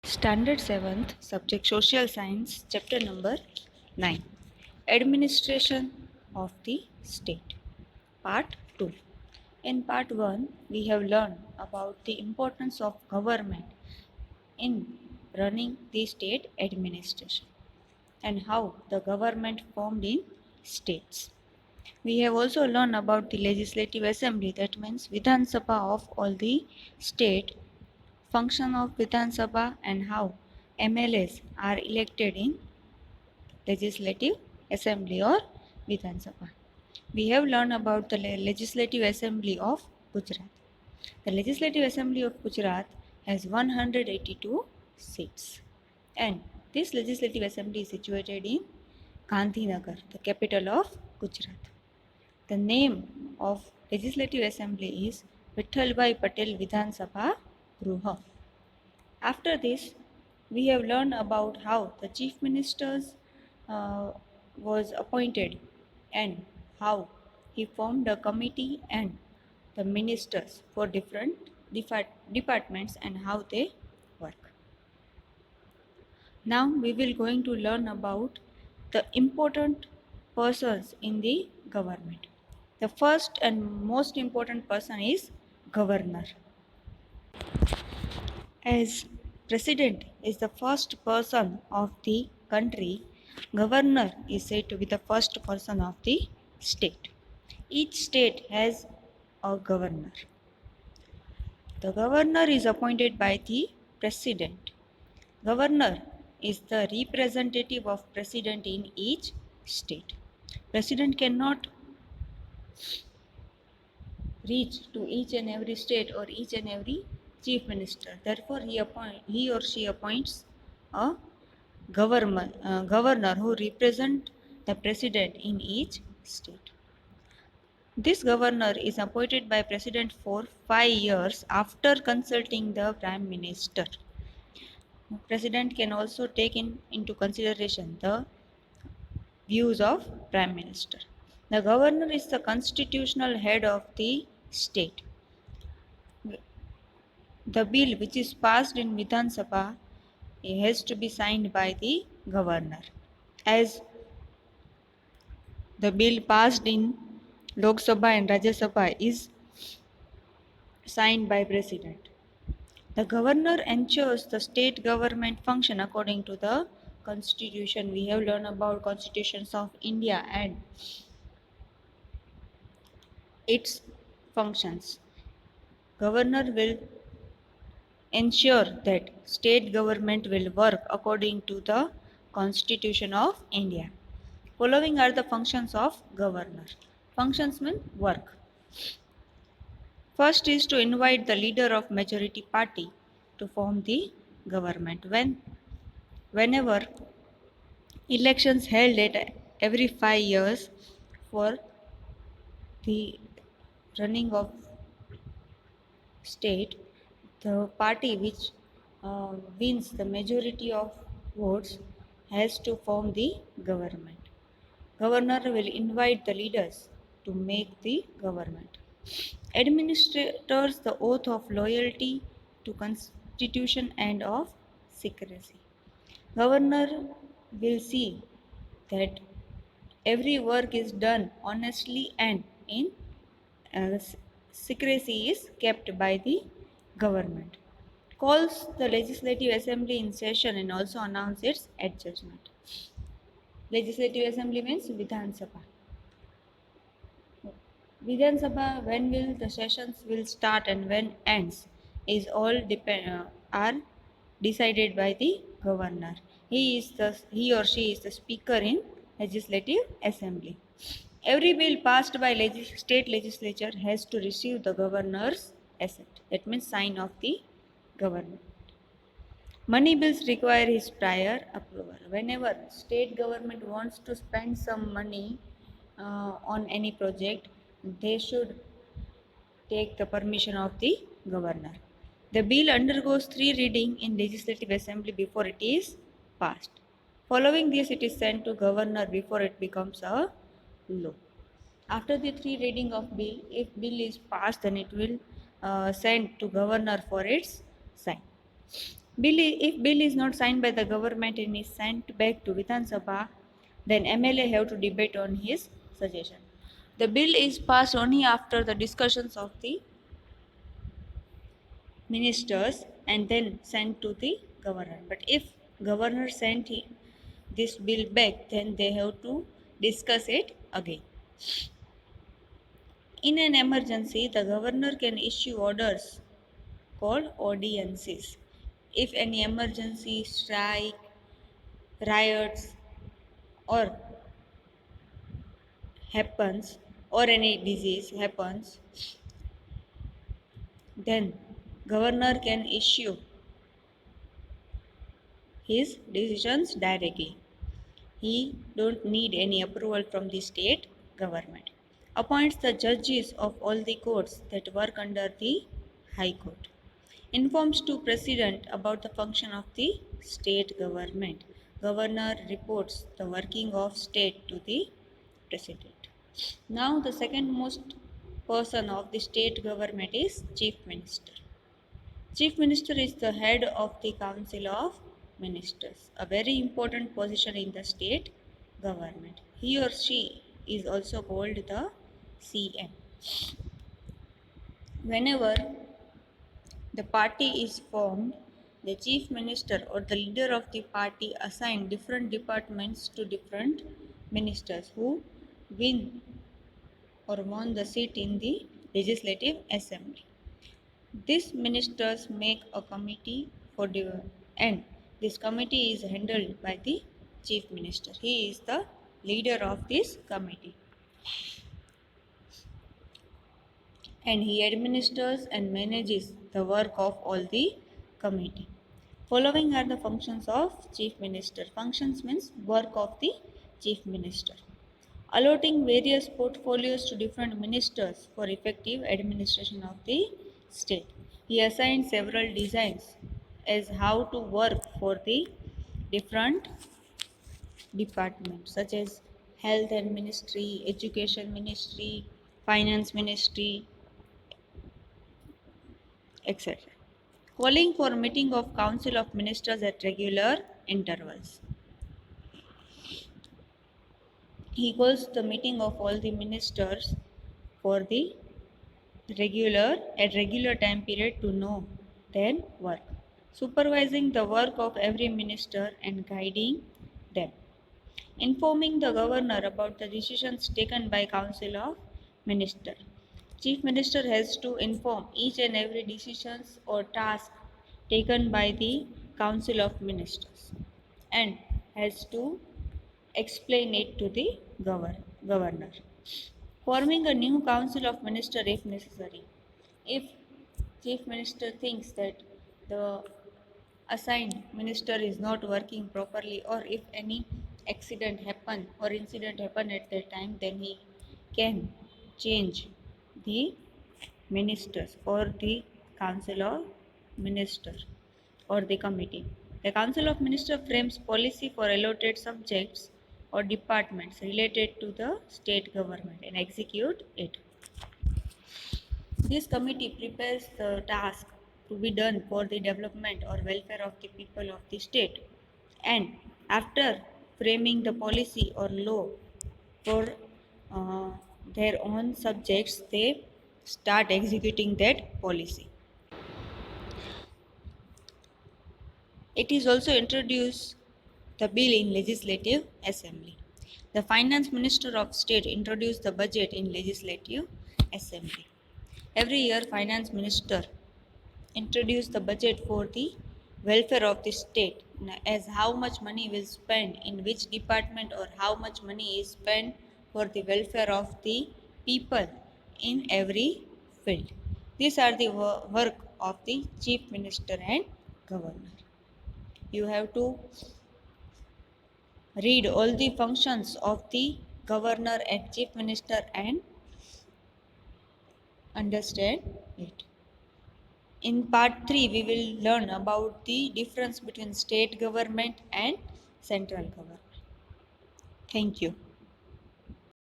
Standard 7th, subject Social Science, chapter number 9, Administration of the State, part 2. In part 1, we have learned about the importance of government in running the state administration and how the government formed in states. We have also learned about the legislative assembly, that means Vidhan Sabha of all the state, function of Vidhan Sabha and how MLAs are elected in legislative assembly or Vidhan Sabha. We have learned about the legislative assembly of Gujarat. The legislative assembly of Gujarat has 182 seats, and this legislative assembly is situated in Gandhinagar, the capital of Gujarat. The name of legislative assembly is Vittalbhai Patel Vidhan Sabha Gruha. After this, we have learned about how the chief ministers uh, was appointed and how he formed a committee and the ministers for different departments and how they work. Now we will going to learn about the important persons in the government. The first and most important person is governor. As president is the first person of the country, governor is said to be the first person of the state. Each state has a governor. The governor is appointed by the president. Governor is the representative of president in each state. President cannot reach to each and every state or each and every chief minister. Therefore, he or she appoints a governor who represent the president in each state. This governor is appointed by president for 5 years after consulting the prime minister. President can also take into consideration the views of prime minister. The governor is the constitutional head of the state. The bill which is passed in Vidhan Sabha has to be signed by the governor. As the bill passed in Lok Sabha and Rajya Sabha is signed by president. The governor ensures the state government function according to the constitution. We have learned about constitutions of India and its functions. Governor will ensure that state government will work according to the constitution of India. Following are the functions of governor. Functions mean work. First is to invite the leader of majority party to form the government. Whenever elections held at every 5 years for the running of state, the party which wins the majority of votes has to form the government. Governor will invite the leaders to make the government. Administrators the oath of loyalty to constitution and of secrecy. Governor will see that every work is done honestly and in secrecy is kept by the government. Calls the legislative assembly in session and also announce its adjournment. Legislative assembly means Vidhan Sabha. Vidhan Sabha, when will the sessions will start and when ends is all are decided by the governor. He or she is the speaker in legislative assembly. Every bill passed by state legislature has to receive the governor's assent. That means sign of the governor. Money bills require his prior approval. Whenever state government wants to spend some money on any project, they should take the permission of the governor. The bill undergoes 3 readings in legislative assembly before it is passed. Following this, it is sent to governor before it becomes a law. After the 3 reading of bill, if bill is passed, then it will send to governor for its sign. If bill is not signed by the government and is sent back to Vidhan Sabha, then MLA have to debate on his suggestion. The bill is passed only after the discussions of the ministers and then sent to the governor. But if governor sent this bill back, then they have to discuss it again. In an emergency, the governor can issue orders called ordinances. If any emergency, strike, riots, or happens, or any disease happens, then governor can issue his decisions directly. He don't need any approval from the state government. Appoints the judges of all the courts that work under the High Court. Informs to President about the function of the state government. Governor reports the working of state to the President. Now the second most person of the state government is Chief Minister. Chief Minister is the head of the Council of Ministers, a very important position in the state government. He or she is also called the CM. Whenever the party is formed, the chief minister or the leader of the party assign different departments to different ministers who win or won the seat in the legislative assembly. These ministers make a committee and this committee is handled by the chief minister. He is the leader of this committee and he administers and manages the work of all the committee. Following are the functions of chief minister. Functions means work of the chief minister. Allotting various portfolios to different ministers for effective administration of the state. He assigned several designs as how to work for the different departments such as health and ministry, education ministry, finance ministry, etc. Calling for meeting of council of ministers at regular intervals. He calls the meeting of all the ministers for the regular time period to know their work, supervising the work of every minister and guiding them, informing the governor about the decisions taken by council of minister. Chief minister has to inform each and every decisions or task taken by the council of ministers and has to explain it to the governor. Forming a new council of minister if necessary. If chief minister thinks that the assigned minister is not working properly or if any accident happen or incident happen at that time, then he can change the ministers or the council of minister or the committee. The council of minister frames policy for allotted subjects or departments related to the state government and execute it. This committee prepares the task to be done for the development or welfare of the people of the state. And after framing the policy or law for uh, their own subjects, they start executing that policy. It is also introduced the bill in legislative assembly. The finance minister of state introduced the budget in legislative assembly. Every year finance minister introduce the budget for the welfare of the state as how much money will spend in which department or how much money is spent for the welfare of the people in every field. These are the work of the chief minister and governor. You have to read all the functions of the governor and chief minister and understand it. In part 3, we will learn about the difference between state government and central government. Thank you.